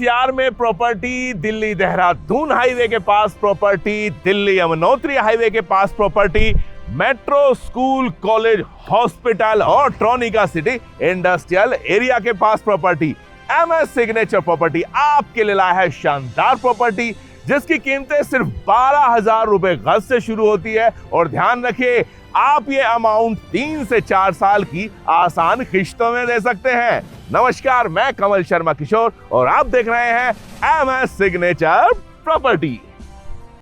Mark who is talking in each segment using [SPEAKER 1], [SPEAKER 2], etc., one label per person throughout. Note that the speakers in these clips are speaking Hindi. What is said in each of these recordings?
[SPEAKER 1] एनसीआर में प्रॉपर्टी, दिल्ली देहरादून हाईवे के पास प्रॉपर्टी, दिल्ली यमुनोत्री हाईवे के पास property, metro, school, college, hospital और ट्रॉनिका सिटी इंडस्ट्रियल एरिया के पास प्रॉपर्टी। एमएस सिग्नेचर प्रॉपर्टी आपके लिए लाया है शानदार प्रॉपर्टी जिसकी कीमतें सिर्फ 12,000 रुपए गज से शुरू होती है। और ध्यान रखिए, आप ये अमाउंट 3 से 4 साल की आसान किश्तों में दे सकते हैं। नमस्कार, मैं कमल शर्मा किशोर और आप देख रहे हैं MS signature property.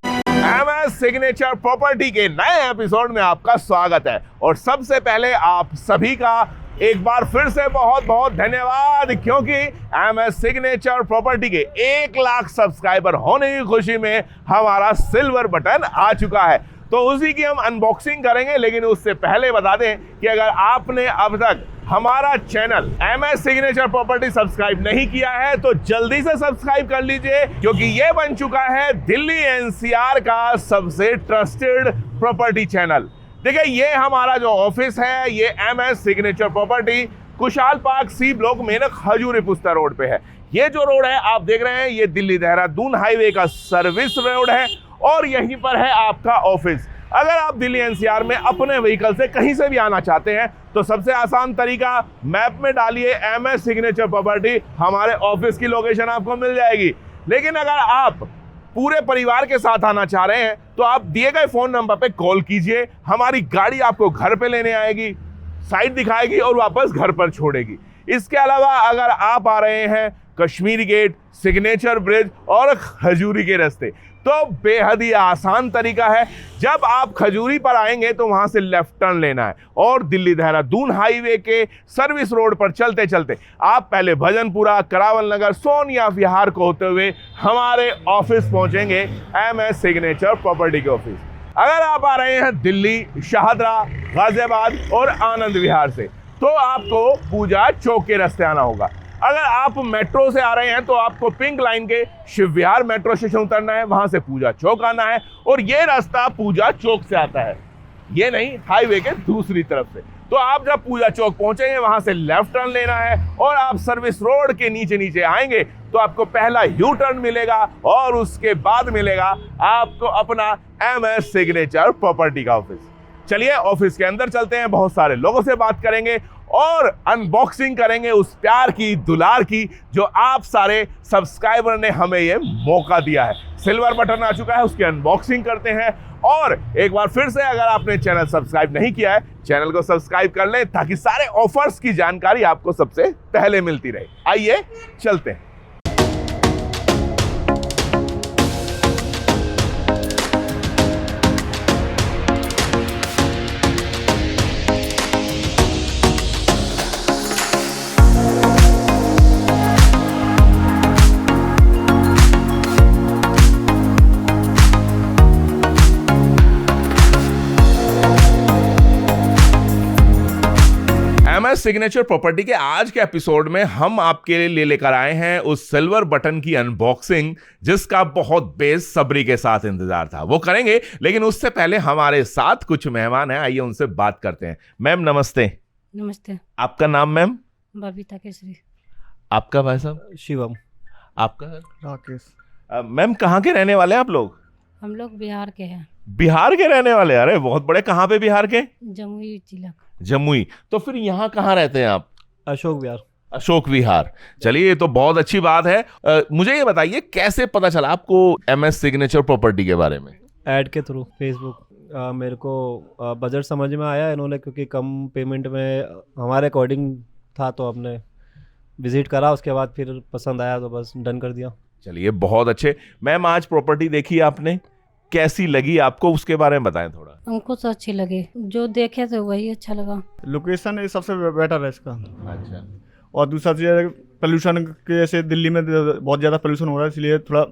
[SPEAKER 1] MS signature property के नए एपिसोड में आपका स्वागत है। और सबसे पहले आप सभी का एक बार फिर से बहुत बहुत धन्यवाद, क्योंकि एमएस सिग्नेचर प्रॉपर्टी के 1 लाख सब्सक्राइबर होने की खुशी में हमारा सिल्वर बटन आ चुका है। तो उसी की हम अनबॉक्सिंग करेंगे, लेकिन उससे पहले बता दें कि अगर आपने अब तक हमारा channel MS signature property subscribe नहीं किया है तो जल्दी से सब्सक्राइब कर लीजिए, क्योंकि ये बन चुका है दिल्ली एनसीआर का सबसे ट्रस्टेड प्रॉपर्टी चैनल। देखिए, ये हमारा जो ऑफिस है ये MS signature property Kushal park C block मेनक हजूरी पुस्ता रोड पे है। ये जो रोड है आप देख रहे हैं, ये दिल्ली देहरादून हाईवे का सर्विस रोड है और यहीं पर है आपका ऑफिस। अगर आप दिल्ली एनसीआर में अपने व्हीकल से कहीं से भी आना चाहते हैं तो सबसे आसान तरीका, मैप में डालिए एमएस सिग्नेचर प्रॉपर्टी, हमारे ऑफिस की लोकेशन आपको मिल जाएगी। लेकिन अगर आप पूरे परिवार के साथ आना चाह रहे हैं तो आप दिए गए फोन नंबर पे कॉल कीजिए, हमारी गाड़ी आपको घर पे लेने आएगी, साइट दिखाएगी और वापस घर पर छोड़ेगी। इसके अलावा अगर आप आ रहे हैं कश्मीरी गेट, सिग्नेचर ब्रिज और खजूरी के रास्ते, तो बेहद ही आसान तरीका है। जब आप खजूरी पर आएंगे तो वहां से लेफ्ट टर्न लेना है और दिल्ली देहरादून हाईवे के सर्विस रोड पर चलते चलते आप पहले भजनपुरा, करावल नगर, सोनिया विहार को होते हुए हमारे ऑफिस पहुंचेंगे, एमएस सिग्नेचर प्रॉपर्टी के ऑफिस। अगर आप आ रहे हैं दिल्ली, शाहदरा, गाजियाबाद और आनंद विहार से तो आपको पूजा चौक के रास्ते आना होगा। अगर आप मेट्रो से आ रहे हैं तो आपको पिंक लाइन के शिव विहार मेट्रो स्टेशन उतरना है, वहां से पूजा चौक आना है और ये रास्ता पूजा चौक से आता है, ये नहीं हाईवे के दूसरी तरफ से। तो आप जब पूजा चौक पहुंचेंगे वहां से लेफ्ट टर्न लेना है और आप सर्विस रोड के नीचे नीचे आएंगे तो आपको पहला यू टर्न मिलेगा और उसके बाद मिलेगा आपको अपना एमएस सिग्नेचर प्रॉपर्टी का ऑफिस। चलिए ऑफिस के अंदर चलते हैं, बहुत सारे लोगों से बात करेंगे और अनबॉक्सिंग करेंगे उस प्यार की, दुलार की जो आप सारे सब्सक्राइबर ने हमें ये मौका दिया है। सिल्वर बटन आ चुका है, उसकी अनबॉक्सिंग करते हैं। और एक बार फिर से अगर आपने चैनल सब्सक्राइब नहीं किया है, चैनल को सब्सक्राइब कर लें ताकि सारे ऑफर्स की जानकारी आपको सबसे पहले मिलती रहे। आइए चलते हैं। एमएस सिग्नेचर प्रॉपर्टी के आज के एपिसोड में हम आपके लिए लेकर आए हैं उस सिल्वर बटन की अनबॉक्सिंग जिसका बहुत बेसब्री के साथ इंतजार था। वो करेंगे, लेकिन उससे पहले हमारे साथ कुछ मेहमान हैं, आइए उनसे बात करते हैं। मैम नमस्ते।
[SPEAKER 2] नमस्ते।
[SPEAKER 1] आपका नाम मैम?
[SPEAKER 2] बबीता केसरी।
[SPEAKER 1] आपका भाई साहब?
[SPEAKER 3] शिवम।
[SPEAKER 1] आपका?
[SPEAKER 3] राकेश।
[SPEAKER 1] मैम कहाँ के रहने वाले हैं आप लोग?
[SPEAKER 2] हम लोग बिहार के हैं।
[SPEAKER 1] बिहार के रहने वाले? अरे बहुत बड़े। कहाँ पे बिहार के?
[SPEAKER 2] जमुई जिला।
[SPEAKER 1] जमुई। तो फिर यहाँ कहाँ रहते हैं आप?
[SPEAKER 3] अशोक विहार।
[SPEAKER 1] अशोक विहार। चलिए, ये तो बहुत अच्छी बात है। मुझे ये बताइए कैसे पता चला आपको एमएस सिग्नेचर प्रॉपर्टी के बारे में?
[SPEAKER 3] ऐड के थ्रू, फेसबुक। मेरे को बजट समझ में आया इन्होंने, क्योंकि कम पेमेंट में हमारे अकॉर्डिंग था तो हमने विजिट करा, उसके बाद फिर पसंद आया तो बस डन कर दिया।
[SPEAKER 1] चलिए बहुत अच्छे। मैम आज प्रॉपर्टी देखी आपने, कैसी लगी आपको, उसके बारे में बताएं थोड़ा।
[SPEAKER 2] हमको तो अच्छी लगी, जो देखे थे वही अच्छा लगा।
[SPEAKER 4] लोकेशन सबसे बेटर है इसका।
[SPEAKER 1] अच्छा।
[SPEAKER 4] और दूसरा चीज़ पोल्यूशन के, जैसे दिल्ली में बहुत ज़्यादा पोल्यूशन हो रहा है, इसलिए थोड़ा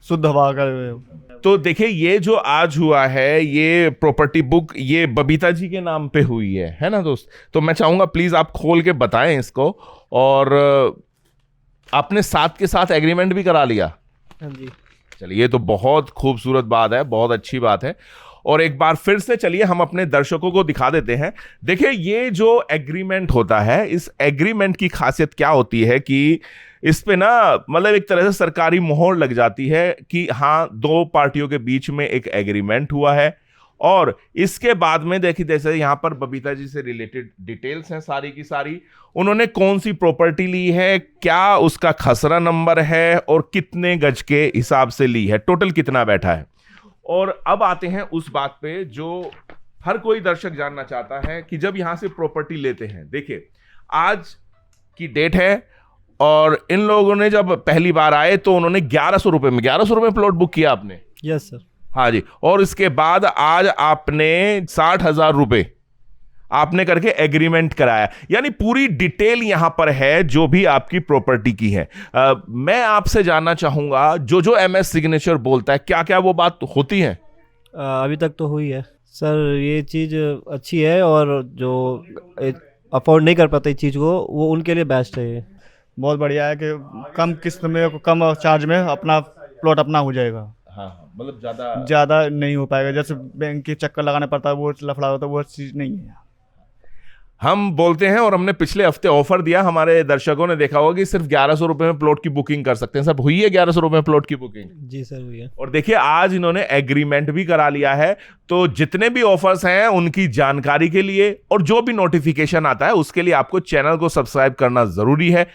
[SPEAKER 4] शुद्ध हवा का।
[SPEAKER 1] तो देखिए, ये जो आज हुआ है ये प्रॉपर्टी बुक ये बबीता जी के नाम पे हुई है ना दोस्त? तो मैं चाहूँगा प्लीज़ आप खोल के बताएं इसको। और आपने साथ के साथ एग्रीमेंट भी करा लिया?
[SPEAKER 3] हाँ जी।
[SPEAKER 1] चलिए, ये तो बहुत खूबसूरत बात है, बहुत अच्छी बात है। और एक बार फिर से चलिए हम अपने दर्शकों को दिखा देते हैं। देखिए ये जो एग्रीमेंट होता है, इस एग्रीमेंट की खासियत क्या होती है कि इस पे ना मतलब एक तरह से सरकारी मोहर लग जाती है कि हाँ, दो पार्टियों के बीच में एक एग्रीमेंट हुआ है। और इसके बाद में देखिए, जैसे यहाँ पर बबीता जी से रिलेटेड डिटेल्स हैं सारी की सारी, उन्होंने कौन सी प्रॉपर्टी ली है, क्या उसका खसरा नंबर है और कितने गज के हिसाब से ली है, टोटल कितना बैठा है। और अब आते हैं उस बात पे जो हर कोई दर्शक जानना चाहता है कि जब यहां से प्रॉपर्टी लेते हैं, देखिए आज की डेट है और इन लोगों ने जब पहली बार आए तो उन्होंने 1100 रुपए में प्लॉट बुक किया आपने।
[SPEAKER 3] Yes sir.
[SPEAKER 1] हाँ जी, और इसके बाद आज आपने 60,000 रुपए आपने करके एग्रीमेंट कराया, यानी पूरी डिटेल यहां पर है जो भी आपकी प्रॉपर्टी की है। मैं आपसे जानना चाहूंगा जो जो एमएस सिग्नेचर बोलता है, क्या क्या वो बात होती है?
[SPEAKER 3] अभी तक तो हुई है सर, ये चीज़ अच्छी है और जो अफोर्ड नहीं कर पाते इस चीज़ को, वो उनके लिए बेस्ट है ये।
[SPEAKER 4] बहुत बढ़िया है कि कम किस्त में, कम चार्ज में अपना प्लॉट अपना हो जाएगा।
[SPEAKER 1] हाँ, मतलब
[SPEAKER 4] ज़्यादा नहीं हो पाएगा, जैसे बैंक के चक्कर लगाना पड़ता है, वो लफड़ा होता है, वो चीज़ नहीं है।
[SPEAKER 1] हम बोलते हैं और हमने पिछले हफ्ते ऑफर दिया, हमारे दर्शकों ने देखा होगा कि सिर्फ 1100 रुपए में प्लॉट की बुकिंग कर सकते हैं। सब हुई है 1100 रुपए में प्लॉट की बुकिंग?
[SPEAKER 3] जी सर हुई है।
[SPEAKER 1] और देखिए आज इन्होंने एग्रीमेंट भी करा लिया है। तो जितने भी ऑफर्स हैं उनकी जानकारी के लिए और जो भी नोटिफिकेशन आता है उसके लिए आपको चैनल को सब्सक्राइब करना जरूरी है।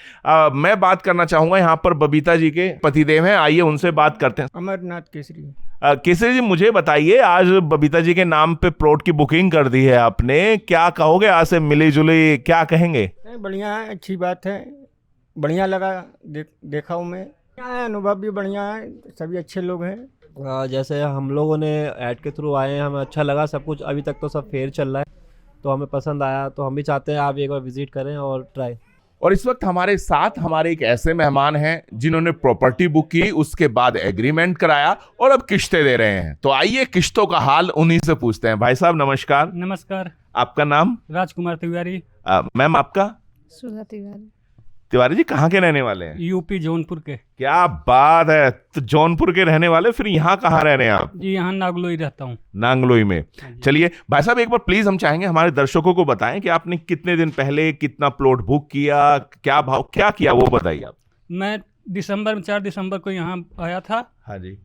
[SPEAKER 1] मैं बात करना चाहूंगा यहाँ पर बबीता जी के पतिदेव हैं, आइए उनसे बात करते हैं।
[SPEAKER 5] अमरनाथ केसरी।
[SPEAKER 1] केसरी जी, मुझे बताइए, आज बबीता जी के नाम पे प्लॉट की बुकिंग कर दी है आपने, क्या कहोगे? आज से मिली जुली क्या कहेंगे?
[SPEAKER 5] नहीं, बढ़िया है, अच्छी बात है, बढ़िया लगा, देखा हूँ मैं, अनुभव भी बढ़िया है, सभी अच्छे लोग हैं।
[SPEAKER 3] जैसे हम लोगों ने ऐड के थ्रू आए हैं, हमें अच्छा लगा सब कुछ, अभी तक तो सब फेयर चल रहा है तो हमें पसंद आया, तो हम भी चाहते हैं आप एक बार विजिट करें और ट्राई।
[SPEAKER 1] और इस वक्त हमारे साथ हमारे एक ऐसे मेहमान हैं जिन्होंने प्रॉपर्टी बुक की, उसके बाद एग्रीमेंट कराया और अब किश्तें दे रहे हैं। तो आइए किश्तों का हाल उन्हीं से पूछते हैं। भाई साहब नमस्कार।
[SPEAKER 6] नमस्कार।
[SPEAKER 1] आपका नाम?
[SPEAKER 6] राजकुमार तिवारी।
[SPEAKER 1] मैम आपका?
[SPEAKER 2] सुधा तिवारी।
[SPEAKER 1] तिवारी जी कहाँ के रहने वाले हैं?
[SPEAKER 6] यूपी जौनपुर के।
[SPEAKER 1] क्या बात है, तो जौनपुर के रहने वाले, फिर यहाँ कहाँ रह रहे हैं आप?
[SPEAKER 6] जी यहाँ नागलोई रहता हूँ।
[SPEAKER 1] नांगलोई में। चलिए भाई साहब, एक बार प्लीज हम चाहेंगे हमारे दर्शकों को बताएं कि आपने कितने दिन पहले कितना प्लॉट बुक किया, क्या भाव क्या किया, वो बताइए आप।
[SPEAKER 6] मैं 4 दिसंबर को यहाँ आया था।
[SPEAKER 1] हाँ जी।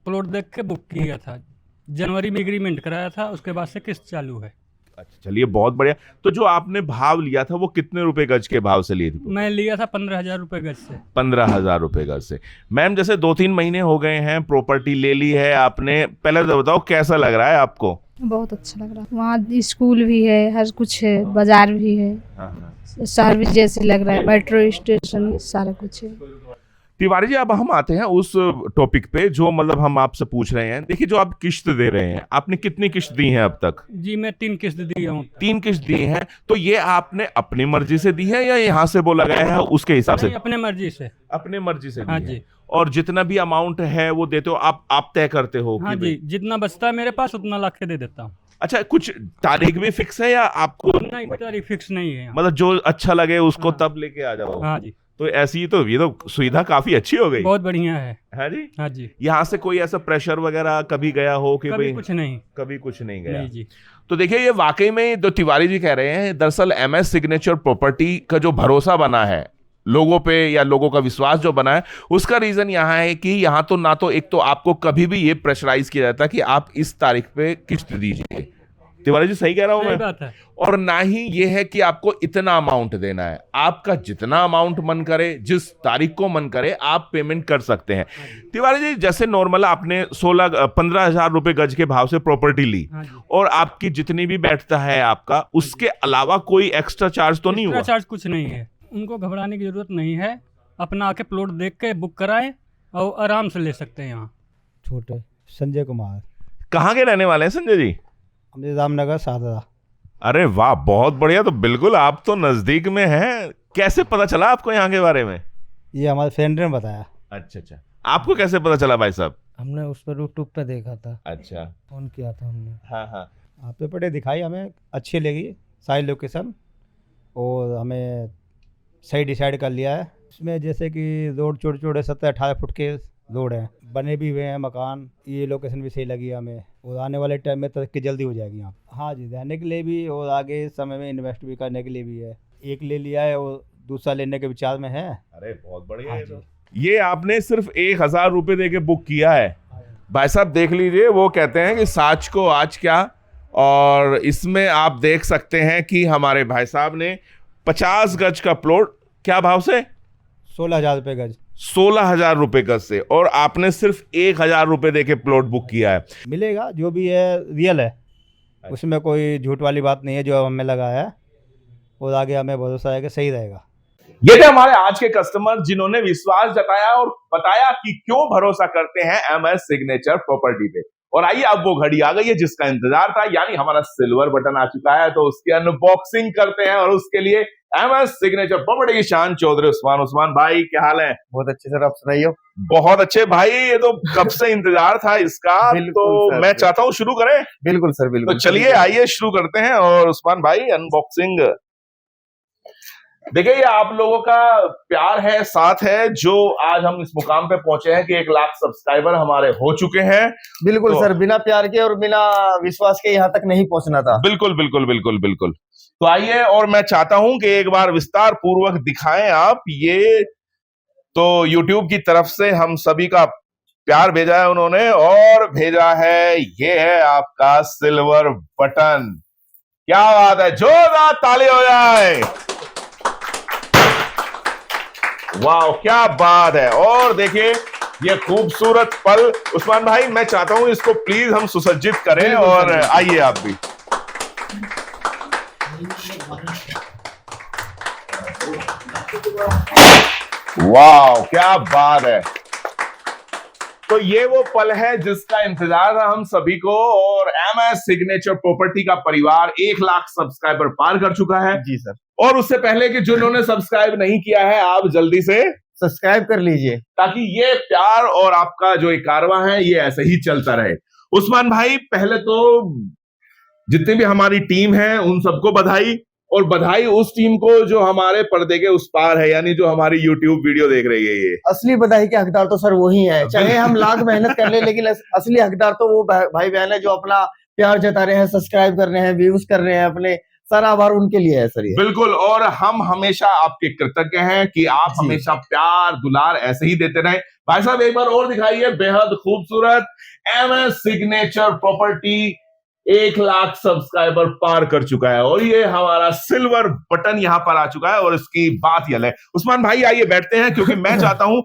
[SPEAKER 6] प्लॉट देख के बुक किया था, जनवरी में एग्रीमेंट कराया था, उसके बाद से किस्त चालू है।
[SPEAKER 1] अच्छा, चलिए बहुत बढ़िया। तो जो आपने भाव लिया था वो कितने रुपए गज के भाव से लिए थे?
[SPEAKER 6] मैं लिया था 15,000 रुपये गज से।
[SPEAKER 1] 15,000 रुपए गज से। मैम जैसे 2-3 महीने हो गए हैं, प्रॉपर्टी ले ली है आपने, पहले तो बताओ कैसा लग रहा है आपको?
[SPEAKER 7] बहुत अच्छा लग रहा है, वहाँ स्कूल भी है, हर कुछ है, बाजार भी है, सर्विस जैसे लग रहा है, मेट्रो स्टेशन सारा कुछ है।
[SPEAKER 1] तिवारी जी, अब हम आते हैं उस टॉपिक पे जो मतलब हम आपसे पूछ रहे हैं। देखिए जो आप किश्त दे रहे हैं, आपने कितनी किश्त दी है अब तक?
[SPEAKER 6] जी मैं 3 किस्त दी हूँ।
[SPEAKER 1] 3 किश्त दी हैं। तो ये आपने अपनी मर्जी से दी है या यहाँ से बोला गया है उसके हिसाब से?
[SPEAKER 6] अपने मर्जी से।
[SPEAKER 1] अपने मर्जी से दी
[SPEAKER 6] हाँ
[SPEAKER 1] है।
[SPEAKER 6] जी।
[SPEAKER 1] और जितना भी अमाउंट है वो देते हो आप तय करते हो?
[SPEAKER 6] हाँ जी, जितना बचता है मेरे पास उतना ला के दे देता हूँ।
[SPEAKER 1] अच्छा, कुछ तारीख भी फिक्स है या आपको?
[SPEAKER 6] नहीं, तारीख फिक्स नहीं है।
[SPEAKER 1] मतलब जो अच्छा लगे उसको तब लेके आ जाओ?
[SPEAKER 6] हाँ जी।
[SPEAKER 1] तो ऐसी ये तो सुविधा काफी अच्छी हो गई।
[SPEAKER 6] बहुत बढ़िया है।
[SPEAKER 1] हाँ जी।
[SPEAKER 6] हाँ जी।
[SPEAKER 1] यहाँ से कोई ऐसा प्रेशर वगैरह कभी गया हो कि
[SPEAKER 6] कभी कुछ नहीं?
[SPEAKER 1] कभी कुछ नहीं गया।
[SPEAKER 6] नहीं जी।
[SPEAKER 1] तो देखिए ये वाकई में जो तिवारी जी कह रहे हैं, दरअसल एमएस सिग्नेचर प्रॉपर्टी का जो भरोसा बना है लोगों पे या लोगों का विश्वास जो बना है, उसका रीजन यहाँ है कि यहाँ तो ना तो एक तो आपको कभी भी ये प्रेशराइज किया जाता कि आप इस तारीख पे किस्त दीजिए। तिवारी जी सही कह रहा हूं मैं?
[SPEAKER 6] बात है।
[SPEAKER 1] और ना ही ये है कि आपको इतना अमाउंट देना है, आपका जितना अमाउंट मन करे, जिस तारीख को मन करे आप पेमेंट कर सकते हैं। तिवारी जी जैसे नॉर्मल आपने 15,000 रुपए गज के भाव से प्रॉपर्टी ली और आपकी जितनी भी बैठता है आपका, उसके अलावा कोई एक्स्ट्रा चार्ज तो नहीं हुआ?
[SPEAKER 6] एक्स्ट्रा चार्ज कुछ नहीं है, उनको घबराने की जरूरत नहीं है। अपना आके प्लॉट देख के बुक कराएं और आराम से ले सकते हैं। यहाँ
[SPEAKER 8] छोटे संजय कुमार।
[SPEAKER 1] कहाँ के रहने वाले हैं संजय जी?
[SPEAKER 8] रामनगर सारदा।
[SPEAKER 1] अरे वाह, बहुत बढ़िया। तो बिल्कुल आप तो नजदीक में हैं। कैसे पता चला आपको यहाँ के बारे में?
[SPEAKER 8] ये हमारे फ्रेंड ने बताया।
[SPEAKER 1] अच्छा अच्छा, आपको कैसे पता चला भाई साहब?
[SPEAKER 8] हमने उस पर यूट्यूब पे देखा था।
[SPEAKER 1] अच्छा,
[SPEAKER 8] फोन किया था हमने।
[SPEAKER 1] हाँ हाँ।
[SPEAKER 8] आप पे दिखाई, हमें अच्छी लगी सारी लोकेशन और हमें सही डिसाइड कर लिया है। इसमें जैसे कि रोड छोटे छोटे 17-18 फुट के रोड है, बने भी हुए हैं मकान। ये लोकेशन भी सही लगी हमें और आने वाले टाइम में तरक्की जल्दी हो जाएगी यहाँ। हाँ जी, रहने के लिए भी और आगे समय में इन्वेस्ट भी करने के लिए भी है। एक ले लिया है और दूसरा लेने के विचार में है।
[SPEAKER 1] अरे बहुत बढ़िया
[SPEAKER 8] हाँ
[SPEAKER 1] है।
[SPEAKER 8] जी।
[SPEAKER 1] ये आपने सिर्फ 1,000 रुपए दे के बुक किया है। भाई साहब देख लीजिए, वो कहते हैं कि साच को आज क्या, और इसमें आप देख सकते हैं कि हमारे भाई साहब ने 50 गज का प्लॉट क्या भाव से,
[SPEAKER 8] 16,000 रुपये गज,
[SPEAKER 1] 16,000 रुपए गज से, और आपने सिर्फ 1,000 रुपए दे के प्लॉट बुक किया है।
[SPEAKER 8] मिलेगा जो भी है रियल है, उसमें कोई झूठ वाली बात नहीं है जो हमें लगा है, और आगे हमें भरोसा है कि सही रहेगा।
[SPEAKER 1] ये थे हमारे आज के कस्टमर जिन्होंने विश्वास जताया और बताया कि क्यों भरोसा करते हैं MS सिग्नेचर प्रॉपर्टी पे। और आइए, अब वो घड़ी आ गई है जिसका इंतजार था, यानी हमारा सिल्वर बटन आ चुका है, तो उसकी अनबॉक्सिंग करते हैं। और उसके लिए MS सिग्नेचर प्रॉपर्टी की शान चौधरी उस्मान भाई, क्या हाल है?
[SPEAKER 9] बहुत अच्छे सर, आप सुनाइए।
[SPEAKER 1] बहुत अच्छे भाई, ये तो कब से इंतजार था इसका। तो मैं चाहता हूँ शुरू करें।
[SPEAKER 9] बिल्कुल सर, बिल्कुल।
[SPEAKER 1] तो चलिए आइए शुरू करते हैं। और उस्मान भाई, अनबॉक्सिंग देखिए, ये आप लोगों का प्यार है, साथ है, जो आज हम इस मुकाम पे पहुंचे हैं कि 1 लाख सब्सक्राइबर हमारे हो चुके हैं।
[SPEAKER 9] बिल्कुल
[SPEAKER 1] तो,
[SPEAKER 9] सर, बिना प्यार के और बिना विश्वास के यहाँ तक नहीं पहुंचना था।
[SPEAKER 1] बिल्कुल बिल्कुल बिल्कुल बिल्कुल। तो आइए, और मैं चाहता हूं कि एक बार विस्तार पूर्वक दिखाएं आप। ये तो YouTube की तरफ से हम सभी का प्यार भेजा है उन्होंने, और भेजा है, ये है आपका सिल्वर बटन। क्या बात है, जोरदार ताली हो जाए। वाह, क्या बात है। और देखिए ये खूबसूरत पल। उस्मान भाई, मैं चाहता हूं इसको प्लीज हम सुसज्जित करें, और आइए आप भी। वाह, क्या बात है। तो ये वो पल है जिसका इंतजार था हम सभी को, और MS सिग्नेचर प्रॉपर्टी का परिवार 1 लाख सब्सक्राइबर पार कर चुका है।
[SPEAKER 9] जी सर।
[SPEAKER 1] और उससे पहले कि जिन्होंने सब्सक्राइब नहीं किया है, आप जल्दी से
[SPEAKER 9] सब्सक्राइब कर लीजिए,
[SPEAKER 1] ताकि ये प्यार और आपका जो कारवां है ये ऐसे ही चलता रहे। उस्मान भाई, पहले तो जितनी भी हमारी टीम है उन सबको बधाई, और बधाई उस टीम को जो हमारे पर्दे के उस पार है, यानी जो हमारी YouTube वीडियो देख रही है। ये
[SPEAKER 9] असली बधाई के हकदार तो सर वही है, चाहे हम लाख मेहनत कर ले, लेकिन असली हकदार तो वो भाई बहन है जो अपना प्यार जता रहे हैं, सब्सक्राइब कर रहे हैं, व्यूज कर रहे हैं, अपने सारा आभार उनके लिए है सर ये।
[SPEAKER 1] बिल्कुल, और हम हमेशा आपके कृतज्ञ हैं कि आप हमेशा प्यार दुलार ऐसे ही देते रहे। भाई साहब एक बार और दिखाइए, बेहद खूबसूरत MS signature property 1 lakh subscriber पार कर चुका है, और ये हमारा सिल्वर बटन यहां पर आ चुका है, और इसकी बात ही अलग है। उस्मान भाई आइए बैठते हैं, क्योंकि मैं चाहता हूं,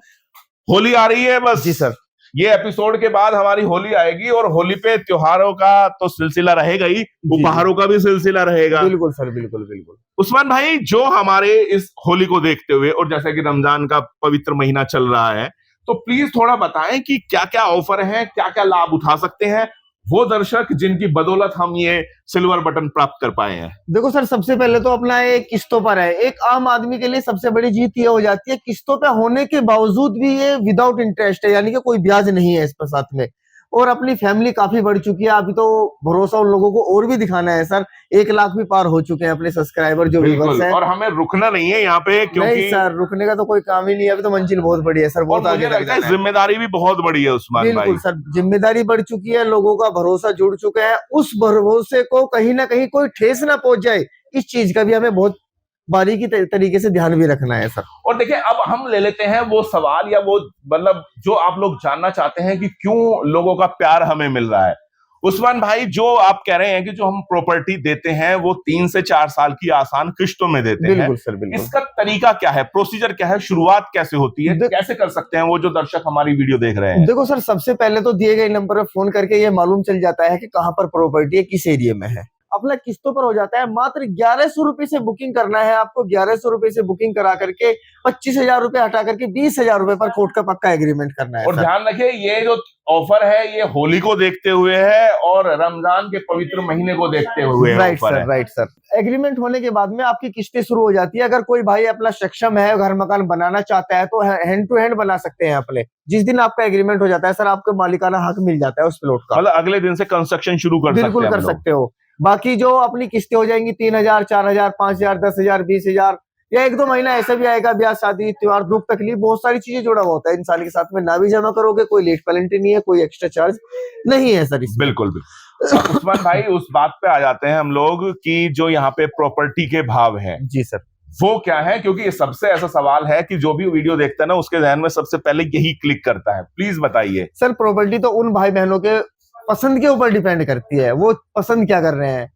[SPEAKER 1] होली आ रही है बस।
[SPEAKER 9] जी सर।
[SPEAKER 1] ये एपिसोड के बाद हमारी होली आएगी, और होली पे त्योहारों का तो सिलसिला रहेगा ही, उपहारों का भी सिलसिला रहेगा।
[SPEAKER 9] बिल्कुल सर, बिल्कुल बिल्कुल।
[SPEAKER 1] उस्मान भाई, जो हमारे इस होली को देखते हुए, और जैसे कि रमजान का पवित्र महीना चल रहा है, तो प्लीज थोड़ा बताएं कि क्या क्या ऑफर है, क्या क्या लाभ उठा सकते हैं वो दर्शक जिनकी बदौलत हम ये सिल्वर बटन प्राप्त कर पाए हैं।
[SPEAKER 9] देखो सर, सबसे पहले तो अपना ये किस्तों पर है। एक आम आदमी के लिए सबसे बड़ी जीत ये हो जाती है, किस्तों पे होने के बावजूद भी ये विदाउट इंटरेस्ट है, यानी कि कोई ब्याज नहीं है इस पर साथ में। और अपनी फैमिली काफी बढ़ चुकी है, अभी तो भरोसा उन लोगों को और भी दिखाना है सर। 1 लाख भी पार हो चुके हैं अपने सब्सक्राइबर जो व्यूअर्स हैं,
[SPEAKER 1] और हमें रुकना नहीं है यहाँ पे, क्योंकि
[SPEAKER 9] नहीं सर, रुकने का तो कोई काम ही नहीं है। अभी तो मंजिल बहुत बड़ी है सर, बहुत आगे लग जाना है।
[SPEAKER 1] जिम्मेदारी भी बहुत बड़ी है उस्मान भाई।
[SPEAKER 9] बिल्कुल सर, जिम्मेदारी बढ़ चुकी है, लोगों का भरोसा जुड़ चुका है। उस भरोसे को कहीं ना कहीं कोई ठेस ना पहुंच जाए, इस चीज का भी हमें बहुत बारीकी तरीके से ध्यान भी रखना है सर।
[SPEAKER 1] और देखिए, अब हम ले लेते हैं वो सवाल, या वो मतलब जो आप लोग जानना चाहते हैं कि क्यों लोगों का प्यार हमें मिल रहा है। उस्मान भाई, जो आप कह रहे हैं कि जो हम प्रॉपर्टी देते हैं वो 3 से 4 साल की आसान किश्तों में देते हैं।
[SPEAKER 9] बिल्कुल सर, बिल्कुल।
[SPEAKER 1] इसका तरीका क्या है, प्रोसीजर क्या है, शुरुआत कैसे होती है, कैसे कर सकते हैं वो जो दर्शक हमारी वीडियो देख रहे हैं?
[SPEAKER 9] देखो सर, सबसे पहले तो दिए गए नंबर पर फोन करके ये मालूम चल जाता है कि कहाँ पर प्रॉपर्टी है, किस एरिया में है। अपना किस्तों पर हो जाता है। मात्र 1100 रुपए से बुकिंग करना है आपको। 1100 रुपए से बुकिंग करा करके 25,000 रुपए हटा करके 20,000 रुपए पर कोर्ट का पक्का एग्रीमेंट करना है।
[SPEAKER 1] और ध्यान रखिए, ये जो ऑफर है ये होली को देखते हुए है और रमजान के पवित्र महीने को देखते हुए
[SPEAKER 9] right sir, right sir. Agreement होने के बाद में आपकी किस्तें शुरू हो जाती है। अगर कोई भाई अपना सक्षम है, घर मकान बनाना चाहता है, तो हैंड टू हैंड बना सकते हैं अपने। जिस दिन आपका एग्रीमेंट हो जाता है सर, आपको मालिकाना हक मिल जाता है उस प्लॉट का।
[SPEAKER 1] मतलब अगले दिन से कंस्ट्रक्शन शुरू कर सकते हैं।
[SPEAKER 9] बिल्कुल कर सकते हो। बाकी जो अपनी किस्तें हो जाएंगी 3,000, 4,000, 5,000, 10,000, 20,000, या 1-2 महीना ऐसा भी आएगा, ब्याह शादी त्योहार दुख तकलीफ बहुत सारी चीजें जुड़ा हुआ होता है इंसान के साथ में, ना भी जमा करोगे कोई लेट पेनल्टी नहीं है, कोई एक्स्ट्रा चार्ज नहीं है सर इसमें।
[SPEAKER 1] बिल्कुल बिल्कुल। अब उस्मान भाई उस बात पे आ जाते हैं हम लोग कि जो यहाँ पे प्रॉपर्टी के भाव हैं
[SPEAKER 9] जी सर,
[SPEAKER 1] वो क्या है, क्योंकि ये सबसे ऐसा सवाल है कि जो भी वीडियो देखता है ना उसके ध्यान में सबसे पहले यही क्लिक करता है। प्लीज बताइए
[SPEAKER 9] सर प्रॉपर्टी तो उन भाई बहनों के पसंद के ऊपर डिपेंड करती है, वो पसंद क्या कर रहे हैं।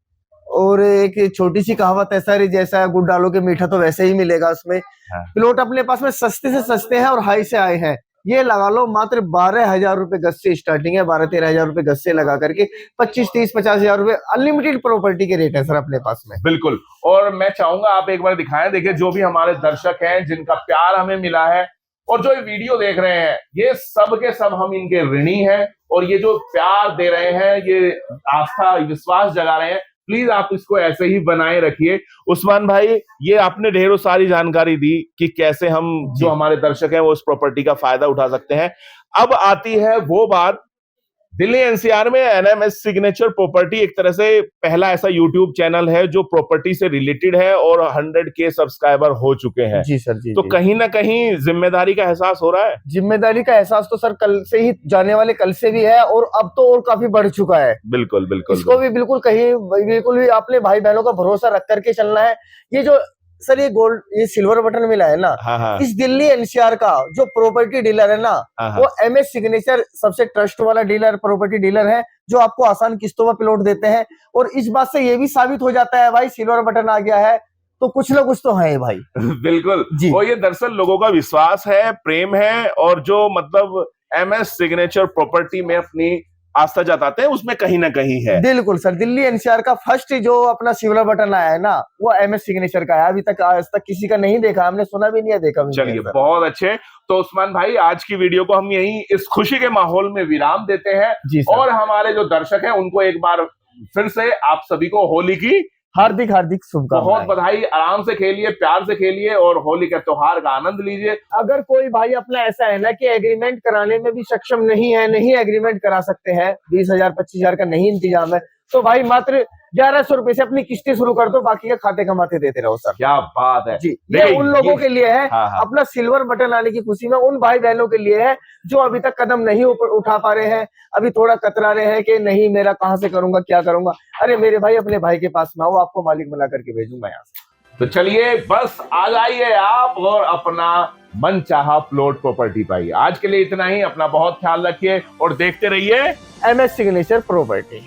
[SPEAKER 9] और एक छोटी सी कहावत है सर, जैसा गुड़ डालोगे मीठा तो वैसे ही मिलेगा उसमें।
[SPEAKER 1] हाँ।
[SPEAKER 9] प्लॉट अपने पास में सस्ते से सस्ते हैं और हाई से हाई हैं, ये लगा लो मात्र 12,000 रुपए गज से स्टार्टिंग है, 12-13 हजार रुपए गज से लगा करके 25-30-50 हजार रुपए अनलिमिटेड प्रॉपर्टी के रेट है सर अपने पास में।
[SPEAKER 1] बिल्कुल। और मैं चाहूंगा आप एक बार दिखाएं, देखिए जो भी हमारे दर्शक हैं जिनका प्यार हमें मिला है और जो ये वीडियो देख रहे हैं, ये सब के सब हम इनके ऋणी हैं, और ये जो प्यार दे रहे हैं, ये आस्था विश्वास जगा रहे हैं, प्लीज आप इसको ऐसे ही बनाए रखिए। उस्मान भाई, ये आपने ढेरों सारी जानकारी दी कि कैसे हम जो हमारे दर्शक हैं वो इस प्रॉपर्टी का फायदा उठा सकते हैं। अब आती है वो बात, दिल्ली एनसीआर में एनएमएस सिग्नेचर प्रॉपर्टी एक तरह से पहला ऐसा यूट्यूब चैनल है जो प्रॉपर्टी से रिलेटेड है और 100K सब्सक्राइबर हो चुके हैं।
[SPEAKER 9] जी सर जी।
[SPEAKER 1] तो कहीं ना कहीं जिम्मेदारी का एहसास हो रहा है।
[SPEAKER 9] जिम्मेदारी का एहसास तो सर कल से ही, जाने वाले कल से भी है, और अब तो और काफी बढ़ चुका है।
[SPEAKER 1] बिल्कुल बिल्कुल।
[SPEAKER 9] इसको भी बिल्कुल भी अपने भाई बहनों का भरोसा रख करके चलना है। ये जो सर ये गोल्ड, ये सिल्वर बटन मिला है ना,
[SPEAKER 1] हाँ हाँ।
[SPEAKER 9] इस दिल्ली एनसीआर का जो प्रॉपर्टी डीलर है ना,
[SPEAKER 1] हाँ।
[SPEAKER 9] वो एमएस सिग्नेचर सबसे ट्रस्ट वाला डीलर, प्रॉपर्टी डीलर है, जो आपको आसान किस्तों पर प्लॉट देते हैं। और इस बात से ये भी साबित हो जाता है भाई, सिल्वर बटन आ गया है तो कुछ ना कुछ तो है भाई।
[SPEAKER 1] बिल्कुल
[SPEAKER 9] जी।
[SPEAKER 1] और ये दरअसल लोगों का विश्वास है, प्रेम है, और जो मतलब एमएस सिग्नेचर प्रॉपर्टी में अपनी आस्था जताते हैं उसमें कहीं ना कहीं है।
[SPEAKER 9] बिल्कुल सर, दिल्ली एनसीआर का फर्स्ट जो अपना सिल्वर बटन आया है ना, वो एमएस सिग्नेचर का है। अभी तक आज तक किसी का नहीं देखा, हमने सुना भी नहीं है, देखा भी नहीं है
[SPEAKER 1] चलिए
[SPEAKER 9] सर।
[SPEAKER 1] बहुत अच्छे। तो उस्मान भाई, आज की वीडियो को हम यहीं इस खुशी के माहौल में विराम देते हैं।
[SPEAKER 9] जी सर।
[SPEAKER 1] और हमारे जो दर्शक हैं उनको एक बार फिर से आप सभी को होली की
[SPEAKER 9] हार्दिक हार्दिक
[SPEAKER 1] बहुत
[SPEAKER 9] शुभकामनाएं।
[SPEAKER 1] बधाई। आराम से खेलिए, प्यार से खेलिए और होली के त्योहार का आनंद लीजिए।
[SPEAKER 9] अगर कोई भाई अपना ऐसा है ना कि एग्रीमेंट कराने में भी सक्षम नहीं है, नहीं एग्रीमेंट करा सकते हैं, 20,000 25,000 का नहीं इंतजाम है, तो भाई मात्र 1100 रुपए से अपनी किस्तें शुरू कर दो, बाकी का खाते कमाते देते रहो सर।
[SPEAKER 1] क्या बात है
[SPEAKER 9] जी। ये
[SPEAKER 1] देखिए,
[SPEAKER 9] उन लोगों के लिए है,
[SPEAKER 1] हाँ, हाँ।
[SPEAKER 9] अपना सिल्वर बटन आने की खुशी में, उन भाई बहनों के लिए है जो अभी तक कदम नहीं उठा पा रहे हैं, अभी थोड़ा कतरा रहे हैं कि नहीं मेरा कहां से करूंगा, क्या करूंगा। अरे मेरे भाई, अपने भाई के पास में आओ, आपको मालिक बना करके भेजूंगा यहाँ से।
[SPEAKER 1] तो चलिए बस आ जाइए आप और अपना मनचाहा प्लॉट प्रॉपर्टी पाइए। आज के लिए इतना ही। अपना बहुत ख्याल रखिए और देखते रहिए
[SPEAKER 9] एमएस सिग्नेचर प्रॉपर्टी।